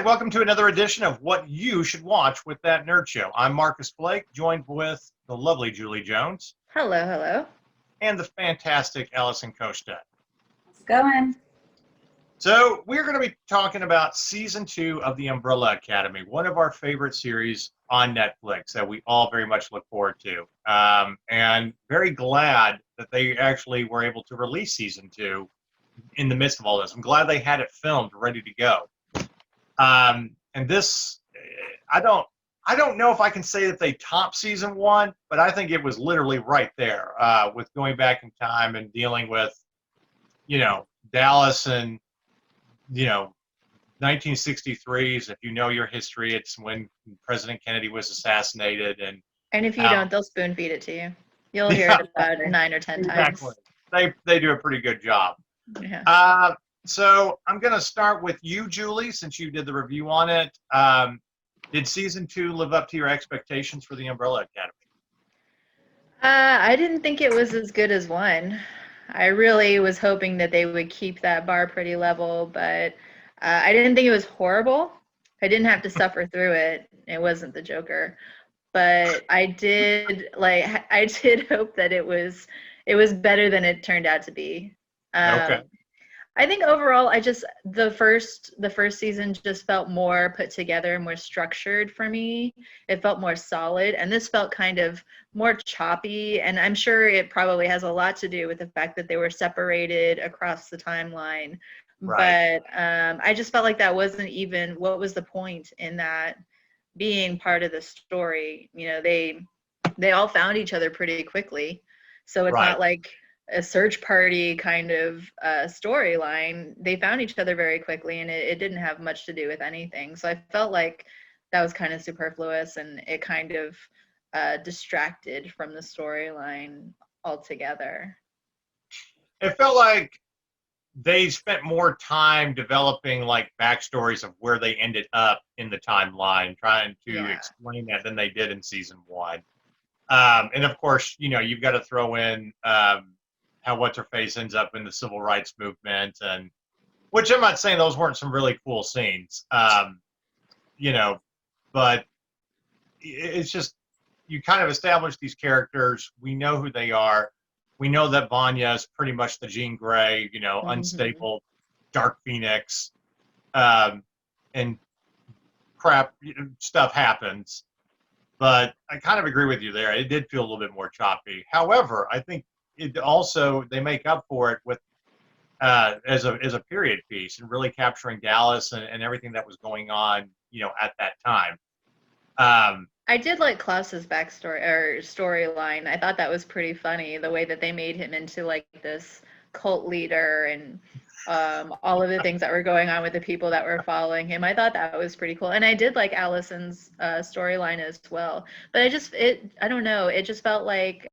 welcome to another edition of What You Should Watch with That Nerd Show. I'm Marcus Blake, joined with the lovely Julie Jones. Hello, hello. And the fantastic Allison Costa. How's it going? So we're going to be talking about Season 2 of The Umbrella Academy, one of our favorite series on Netflix that we all very much look forward to. And very glad that they actually were able to release Season 2 in the midst of all this. I'm glad they had it filmed, ready to go. And this, I don't know if I can say that they topped Season 1, but I think it was literally right there with going back in time and dealing with, Dallas and, 1963s. If you know your history, it's when President Kennedy was assassinated. And if you don't, they'll spoon feed it to you. You'll hear it about 9 or 10 times. Exactly. They do a pretty good job. Yeah. So I'm going to start with you, Julie, since you did the review on it. Did Season 2 live up to your expectations for the Umbrella Academy? I didn't think it was as good as 1. I really was hoping that they would keep that bar pretty level, but I didn't think it was horrible. I didn't have to suffer through it. It wasn't the Joker. But I did hope that it was better than it turned out to be. Okay. I think overall, the first season just felt more put together, more structured for me. It felt more solid, and this felt kind of more choppy. And I'm sure it probably has a lot to do with the fact that they were separated across the timeline. Right. But I just felt like that wasn't even what was the point in that being part of the story. They all found each other pretty quickly, so it's not like a search party kind of storyline. They found each other very quickly, and it didn't have much to do with anything. So I felt like that was kind of superfluous, and it kind of distracted from the storyline altogether. It felt like they spent more time developing like backstories of where they ended up in the timeline, trying to explain that than they did in Season 1. And of course, you've got to throw in how What's-Her-Face ends up in the civil rights movement, and which I'm not saying those weren't some really cool scenes, but it's just you kind of establish these characters. We know who they are. We know that Vanya is pretty much the Jean Grey, unstable, Dark Phoenix, and crap stuff happens. But I kind of agree with you there. It did feel a little bit more choppy. However, I think it also they make up for it with as a period piece and really capturing Dallas and everything that was going on, at that time. I did like Klaus's backstory or storyline. I thought that was pretty funny, the way that they made him into like this cult leader and all of the things that were going on with the people that were following him. I thought that was pretty cool. And I did like Allison's storyline as well. But I don't know, it just felt like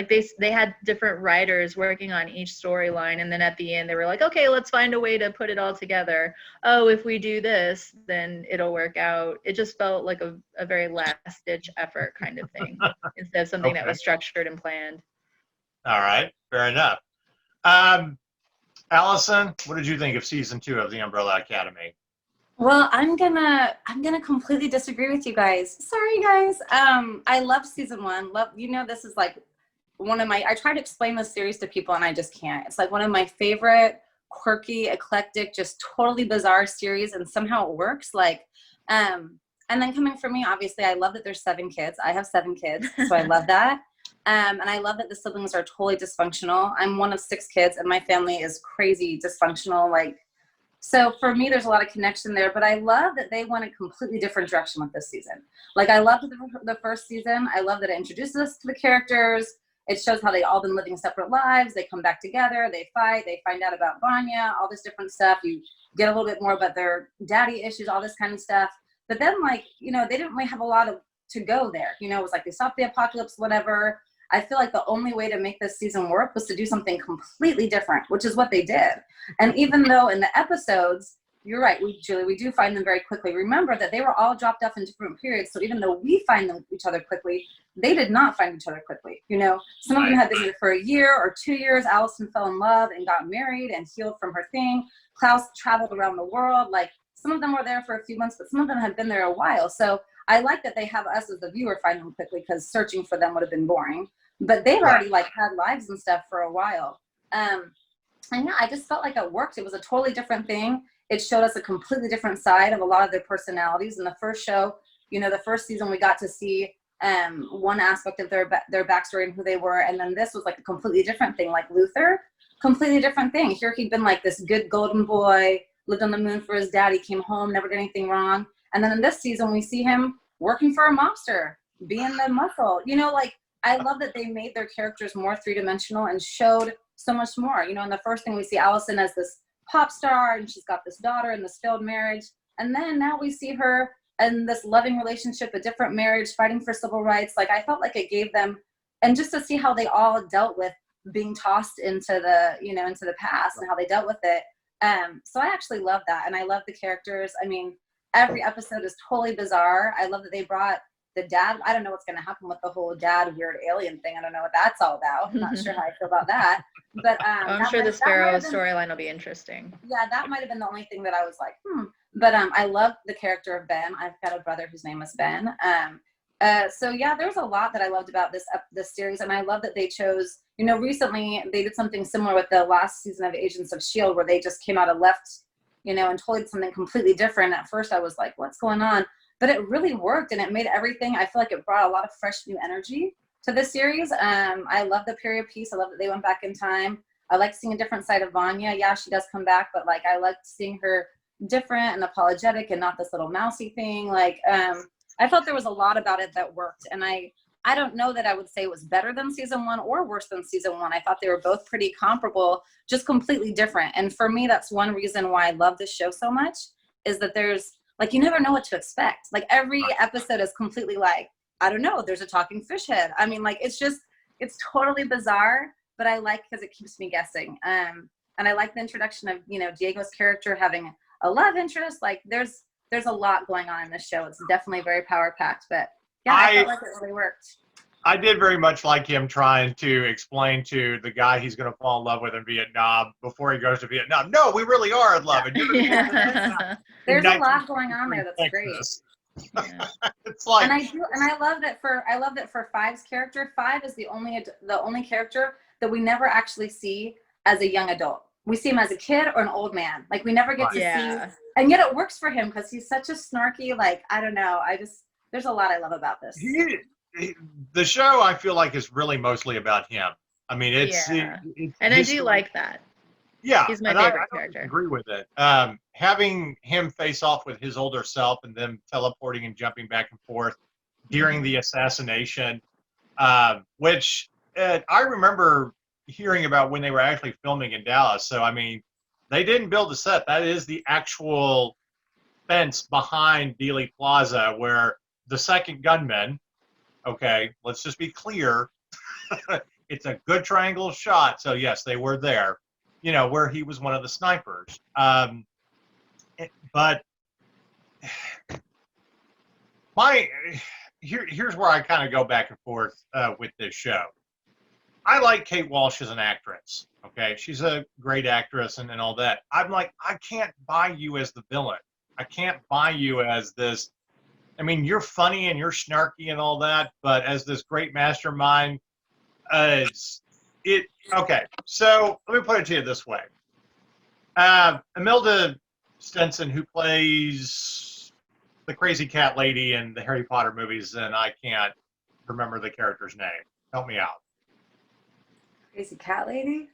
they had different writers working on each storyline, and then at the end they were like, okay, let's find a way to put it all together. Oh, if we do this, then it'll work out. It just felt like a very last-ditch effort kind of thing instead of something that was structured and planned. All right, fair enough. Allison, what did you think of Season 2 of The Umbrella Academy? Well, I'm gonna completely disagree with you guys. Sorry, guys. I love Season 1. This is like one of my, I try to explain this series to people and I just can't. It's like one of my favorite quirky, eclectic, just totally bizarre series, and somehow it works. And then coming from me, obviously, I love that there's 7 kids. I have 7 kids, so I love that. And I love that the siblings are totally dysfunctional. I'm one of 6 kids, and my family is crazy dysfunctional. So for me, there's a lot of connection there. But I love that they went a completely different direction with this season. I loved the first season. I love that it introduces us to the characters. It shows how they all been living separate lives. They come back together. They fight. They find out about Vanya, all this different stuff. You get a little bit more about their daddy issues, all this kind of stuff. But then, they didn't really have a lot to go there. It was like they stopped the apocalypse, whatever. I feel like the only way to make this season work was to do something completely different, which is what they did. And even though in the episodes, you're right, Julie, we do find them very quickly. Remember that they were all dropped off in different periods. So even though we find each other quickly, they did not find each other quickly. Some of them had been here for a year or 2 years. Allison fell in love and got married and healed from her thing. Klaus traveled around the world. some of them were there for a few months, but some of them had been there a while. So I like that they have us as the viewer find them quickly, because searching for them would have been boring. But they've already like had lives and stuff for a while. And yeah, I just felt like it worked. It was a totally different thing. It showed us a completely different side of a lot of their personalities. In the first show, you know, the first season, we got to see one aspect of their backstory and who they were. And then this was like a completely different thing, like Luther, completely different thing. Here he'd been like this good golden boy, lived on the moon for his daddy, came home, never did anything wrong. And then in this season, we see him working for a mobster, being the muscle. You know, like, I love that they made their characters more three-dimensional and showed so much more. You know, in the first thing we see Allison as this pop star, and she's got this daughter in this failed marriage. And then now we see her in this loving relationship, a different marriage, fighting for civil rights. Like, I felt like it gave them, and just to see how they all dealt with being tossed into the, you know, into the past and how they dealt with it. So I actually love that. And I love the characters. I mean, every episode is totally bizarre. I love that they brought the dad. I don't know what's going to happen with the whole dad weird alien thing. I don't know what that's all about. I'm not sure how I feel about that. But I'm sure the Sparrow storyline will be interesting. Yeah, that might have been the only thing that I was like, But I love the character of Ben. I've got a brother whose name is Ben. So yeah, there's a lot that I loved about this series, and I love that they chose. You know, recently they did something similar with the last season of Agents of S.H.I.E.L.D., where they just came out of left, you know, and totally did something completely different. At first, I was like, "What's going on?" But it really worked, and it made everything. I feel like it brought a lot of fresh new energy to this series. I love the period piece. I love that they went back in time. I like seeing a different side of Vanya. Yeah, she does come back, but like I liked seeing her different and apologetic and not this little mousy thing. Like I felt there was a lot about it that worked, and I don't know that I would say it was better than season one or worse than season one. I thought they were both pretty comparable, just completely different. And for me, that's one reason why I love this show so much, is that there's like, you never know what to expect. Like every episode is completely like, I don't know, there's a talking fish head. I mean, like, it's totally bizarre, but I like, because it keeps me guessing. And I like the introduction of, you know, Diego's character having a love interest. Like there's a lot going on in this show. It's definitely very power packed, but yeah, I felt like it really worked. I did very much like him trying to explain to the guy he's going to fall in love with in Vietnam before he goes to Vietnam. No, we really are in love. And there's a lot going on there that's great. Yeah. It's like, and I love that for Five's character. Five is the only character that we never actually see as a young adult. We see him as a kid or an old man. Like we never get to see, and yet it works for him because he's such a snarky, like, I don't know. There's a lot I love about this. The show, I feel like, is really mostly about him. I mean, it's and I do like that. Yeah, he's my favorite character. I agree with it. Having him face off with his older self and them teleporting and jumping back and forth during the assassination, which I remember hearing about when they were actually filming in Dallas. So, I mean, they didn't build a set. That is the actual fence behind Dealey Plaza where the second gunman, okay, let's just be clear, it's a good triangle shot. So, yes, they were there, you know, where he was one of the snipers. But here's where I kind of go back and forth with this show. I like Kate Walsh as an actress, okay? She's a great actress and all that. I'm like, I can't buy you as the villain. I can't buy you as this. I mean, you're funny and you're snarky and all that, but as this great mastermind, okay. So let me put it to you this way. Imelda Stenson, who plays the crazy cat lady in the Harry Potter movies, and I can't remember the character's name. Help me out. Crazy cat lady?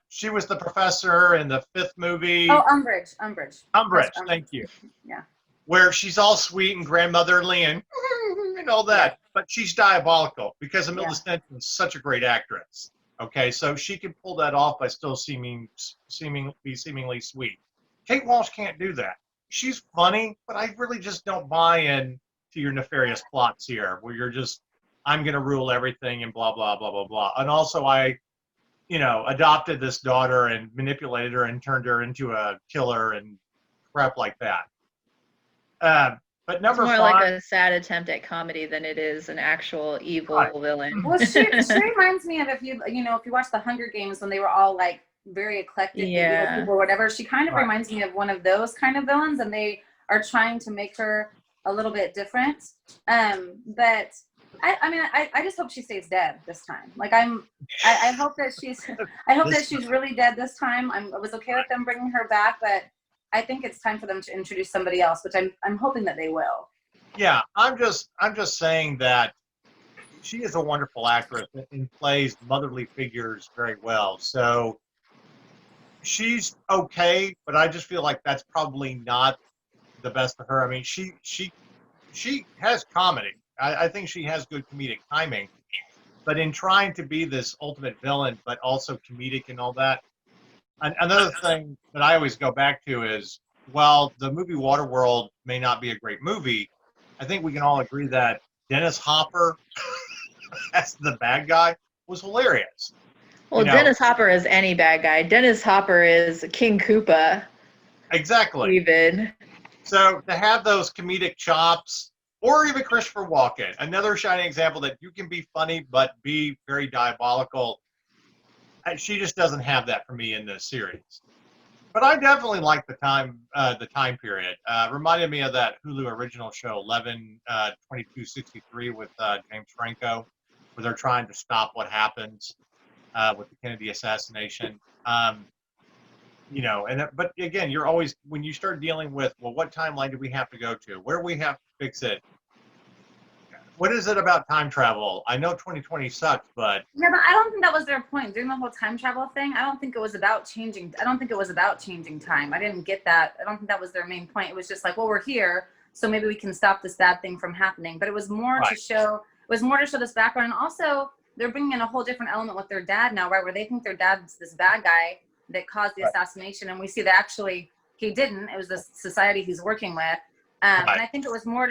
She was the professor in the fifth movie. Oh, Umbridge. Umbridge, thank you. Yeah. Where she's all sweet and grandmotherly and all that, yeah. But she's diabolical because Imelda Stenson is such a great actress. Okay, so she can pull that off by still seemingly sweet. Kate Walsh can't do that. She's funny, but I really just don't buy in to your nefarious plots here, where you're just, I'm going to rule everything and blah, blah, blah, blah, blah. And also I, you know, adopted this daughter and manipulated her and turned her into a killer and crap like that. But number it's more 5, like a sad attempt at comedy than it is an actual evil villain. Well, she reminds me of if you watch the Hunger Games when they were all like very eclectic, Yeah. people, whatever. She kind of Right. reminds me of one of those kind of villains, and they are trying to make her a little bit different. But I just hope she stays dead this time. Like I hope that she's really dead this time. I was okay with them bringing her back, but I think it's time for them to introduce somebody else, which I'm hoping that they will. Yeah, I'm just saying that she is a wonderful actress and plays motherly figures very well. So she's okay, but I just feel like that's probably not the best for her. I mean, she has comedy. I think she has good comedic timing, but in trying to be this ultimate villain, but also comedic and all that. Another thing that I always go back to is, while the movie Waterworld may not be a great movie, I think we can all agree that Dennis Hopper as the bad guy was hilarious. Well, Dennis Hopper is any bad guy. Dennis Hopper is King Koopa. Exactly. Even. So to have those comedic chops, or even Christopher Walken, another shining example that you can be funny but be very diabolical. She just doesn't have that for me in this series. But I definitely like the time period. Reminded me of that Hulu original show 11/22/63 with James Franco, where they're trying to stop what happens with the Kennedy assassination. But again, you're always, when you start dealing with, well, what timeline do we have to go to? Where do we have to fix it? What is it about time travel? I know 2020 sucks, but yeah, but I don't think that was their point during the whole time travel thing. I don't think it was about changing time. I didn't get that. I don't think that was their main point. It was just like, well, we're here, so maybe we can stop this bad thing from happening. But it was more to show. It was more to show this background, and also they're bringing in a whole different element with their dad now, right? Where they think their dad's this bad guy that caused the assassination, and we see that actually he didn't. It was the society he's working with. And I think it was more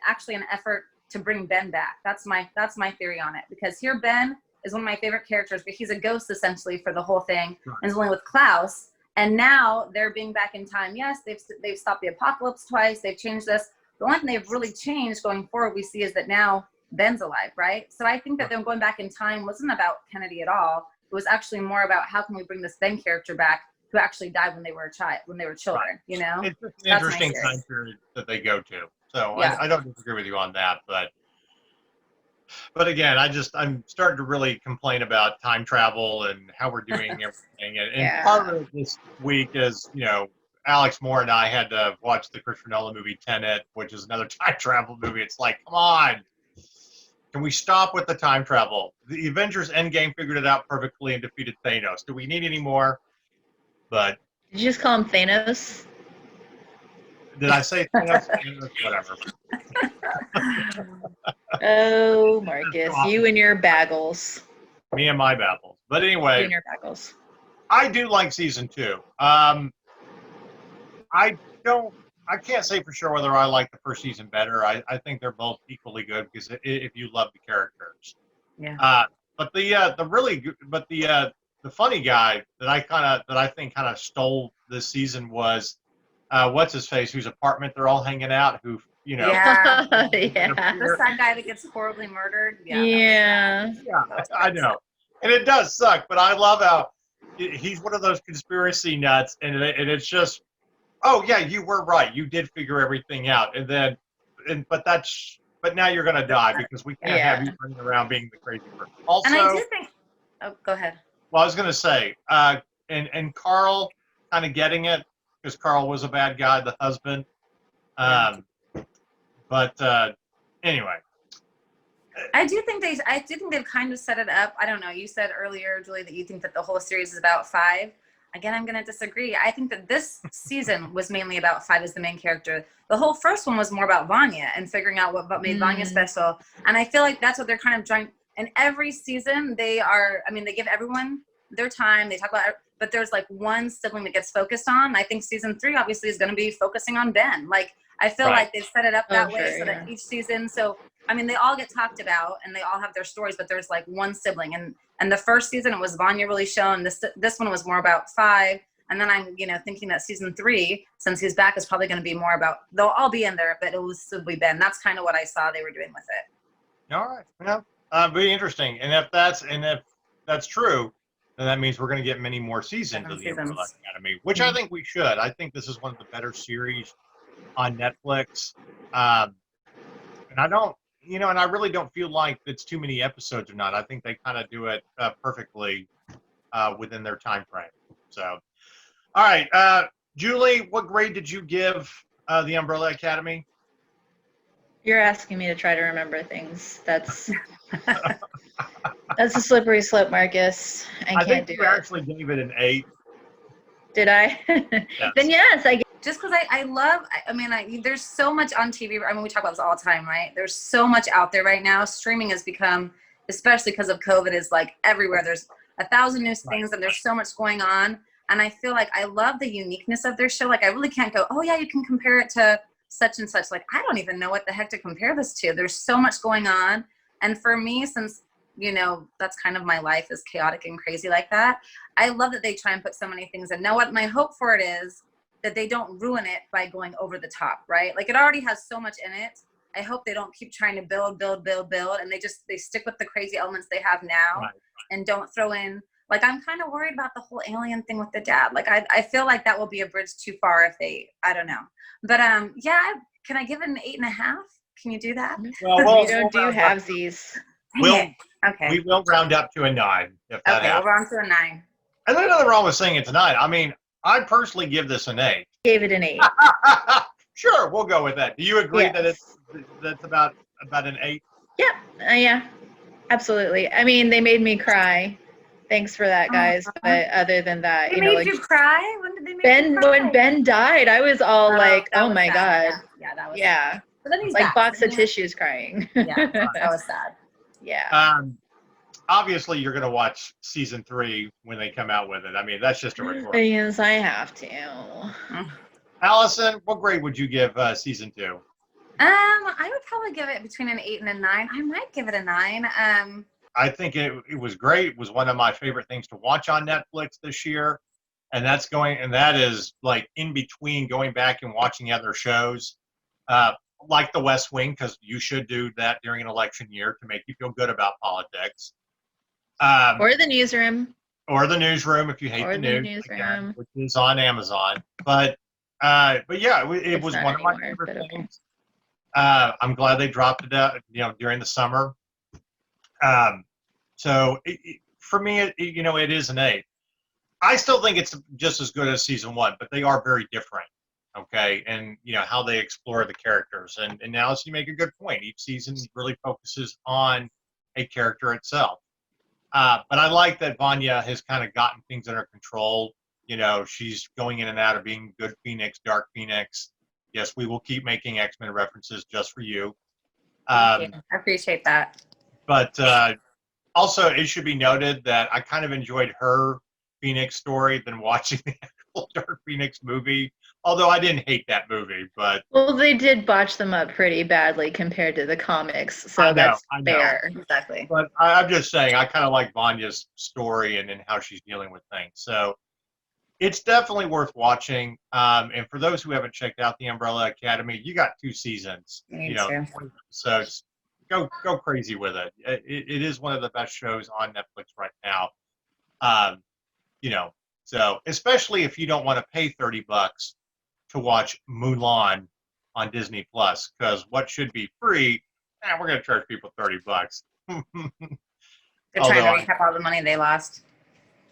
actually an effort to bring Ben back. That's my theory on it, because here Ben is one of my favorite characters, but he's a ghost essentially for the whole thing, and is only with Klaus. And now they're being back in time. Yes, they've stopped the apocalypse twice. They've changed this. The only thing they've really changed going forward we see is that now Ben's alive, right? So I think that them going back in time wasn't about Kennedy at all. It was actually more about how can we bring this Ben character back, who actually died when they were children, you know? It's just an interesting time period that they go to. So yeah. I don't disagree with you on that, but again, I'm starting to really complain about time travel and how we're doing everything. And part of it this week is, Alex Moore and I had to watch the Christopher Nolan movie Tenet, which is another time travel movie. It's like, come on. Can we stop with the time travel? The Avengers Endgame figured it out perfectly and defeated Thanos. Do we need any more? But did you just call him Thanos? Did I say Thanos? Whatever. Oh, Marcus, you and your bagels. Me and my babbles. But anyway, you and your bagels. I do like season 2. I can't say for sure whether I like the first season better. I think they're both equally good, because if you love the characters. Yeah. But the funny guy that I think kind of stole this season was what's his face, whose apartment they're all hanging out, who yeah. The sad guy that gets horribly murdered. Yeah. I know, and it does suck, but I love how he's one of those conspiracy nuts, and it's just, oh yeah, you were right, you did figure everything out, but now you're gonna die because we can't have you running around being the crazy person. Also, and I do think, go ahead. Well, I was gonna say, and Carl kind of getting it, because Carl was a bad guy, the husband. But anyway, I do think they've kind of set it up. I don't know. You said earlier, Julie, that you think that the whole series is about 5. Again, I'm going to disagree. I think that this season was mainly about 5 as the main character. The whole first one was more about Vanya and figuring out what made Vanya special. And I feel like that's what they're kind of trying. And every season they give everyone their time. They talk about, but there's like one sibling that gets focused on. I think season 3 obviously is going to be focusing on Ben. Like, I feel like they've set it up that way so that each season. So, they all get talked about and they all have their stories, but there's like one sibling. And the first season, it was Vanya really shown. This one was more about 5. And then I'm, thinking that season 3, since he's back, is probably going to be more about, they'll all be in there, but it will still be Ben. That's kind of what I saw they were doing with it. All right. Very interesting. And if that's true, then that means we're going to get many more seasons 7 of the Umbrella seasons. Academy, which I think we should. I think this is one of the better series on Netflix. And I don't, and I really don't feel like it's too many episodes or not. I think they kind of do it perfectly within their time frame. So, all right, Julie, what grade did you give the Umbrella Academy? You're asking me to try to remember things. That's a slippery slope, Marcus. I can't do you it. actually gave it an 8. Did I? Yes. Then yes, I. Just because I love, there's so much on TV. I mean, we talk about this all the time, right? There's so much out there right now. Streaming has become, especially because of COVID, is like everywhere. There's 1,000 new things and there's so much going on. And I feel like I love the uniqueness of their show. Like I really can't go, oh yeah, you can compare it to such and such. Like I don't even know what the heck to compare this to. There's so much going on. And for me, since that's kind of my life is chaotic and crazy like that. I love that they try and put so many things in. Now what my hope for it is that they don't ruin it by going over the top, right? Like it already has so much in it. I hope they don't keep trying to build, and they stick with the crazy elements they have now and don't throw in, like I'm kind of worried about the whole alien thing with the dad. Like I feel like that will be a bridge too far if I don't know. But yeah, can I give it an 8.5? Can you do that? Well, we don't do halvesies. Okay. We will round up to a 9 if that happens. We'll round to a 9. And there's nothing wrong with saying it's a 9. I mean, I personally give this an 8. Gave it an 8. Sure, we'll go with that. Do you agree Yes. that that's about an 8? Yep. Yeah. Absolutely. I mean, they made me cry. Thanks for that, guys. But other than that, They made you cry? When did they make you cry? When Ben died, I was all like, "Oh my sad. God!" Yeah, that was Yeah. sad. But then he's Like back. box of tissues crying. Yeah, that was sad. Yeah. Obviously, you're going to watch season 3 when they come out with it. I mean, that's just a record. Yes, I have to. Allison, what grade would you give season 2? I would probably give it between an 8 and a 9. I might give it a 9. I think it was great. It was one of my favorite things to watch on Netflix this year. And that is like in between going back and watching other shows, like The West Wing, because you should do that during an election year to make you feel good about politics. Or The Newsroom. Or The Newsroom if you hate the news, again, which is on Amazon. But yeah, it was one of my favorite things. I'm glad they dropped it out, during the summer. So for me, it is an 8. I still think it's just as good as season 1, but they are very different. Okay. And how they explore the characters and now, so you make a good point. Each season really focuses on a character itself. But I like that Vanya has kind of gotten things under control. She's going in and out of being good Phoenix, Dark Phoenix. Yes, we will keep making X-Men references just for you. Thank you. I appreciate that. But also, it should be noted that I kind of enjoyed her Phoenix story than watching the actual Dark Phoenix movie. Although I didn't hate that movie, but they did botch them up pretty badly compared to the comics, so that's fair. Exactly. But I'm just saying, I kind of like Vanya's story and how she's dealing with things. So it's definitely worth watching. And for those who haven't checked out the Umbrella Academy, you got 2 seasons. 20 episodes. Go crazy with it. It is one of the best shows on Netflix right now. So especially if you don't want to pay $30 to watch Mulan on Disney Plus, because what should be free, we're going to charge people $30. They're trying to recap all the money they lost.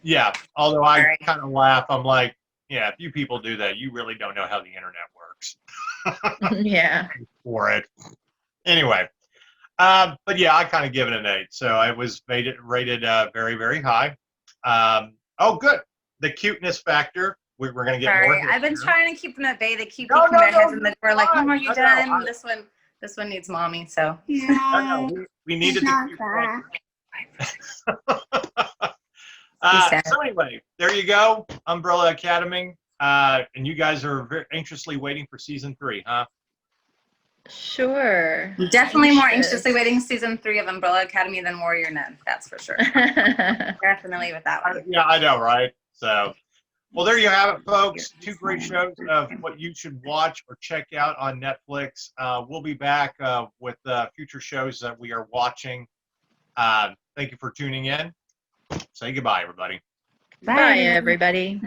Yeah, although I kind of laugh. I'm like, yeah, if you people do that, you really don't know how the internet works. Yeah. For it. Anyway, but yeah, I kind of give it an 8. So it was rated very, very high. Good. The cuteness factor. We're going to get more. I've been trying to keep them at bay. They keep peeking their heads in the door like, Mom, are you done? This one needs mommy, so. Yeah. We needed to keep so anyway, there you go. Umbrella Academy. And you guys are very anxiously waiting for season 3, huh? Sure. Definitely more anxiously waiting season 3 of Umbrella Academy than Warrior Nun. That's for sure. Definitely with that one. Yeah, I know, right? So, well, there you have it, folks. 2 great shows of what you should watch or check out on Netflix. We'll be back with future shows that we are watching. Thank you for tuning in. Say goodbye, everybody. Bye everybody.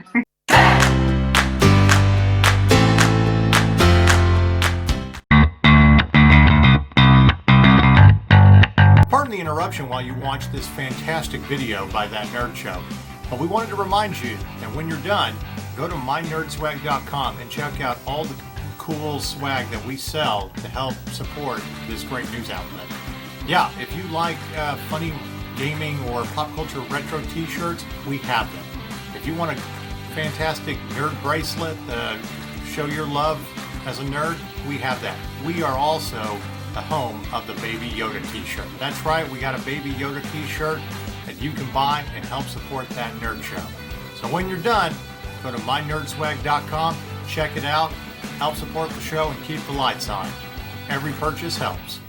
Pardon the interruption while you watch this fantastic video by That Nerd Show. But we wanted to remind you that when you're done, go to mynerdswag.com and check out all the cool swag that we sell to help support this great news outlet. Yeah, if you like funny gaming or pop culture retro t-shirts, we have them. If you want a fantastic nerd bracelet to show your love as a nerd, we have that. We are also the home of the Baby Yoda t-shirt. That's right, we got a Baby Yoda t-shirt that you can buy and help support That Nerd Show. So when you're done, go to mynerdswag.com, check it out, help support the show, and keep the lights on. Every purchase helps.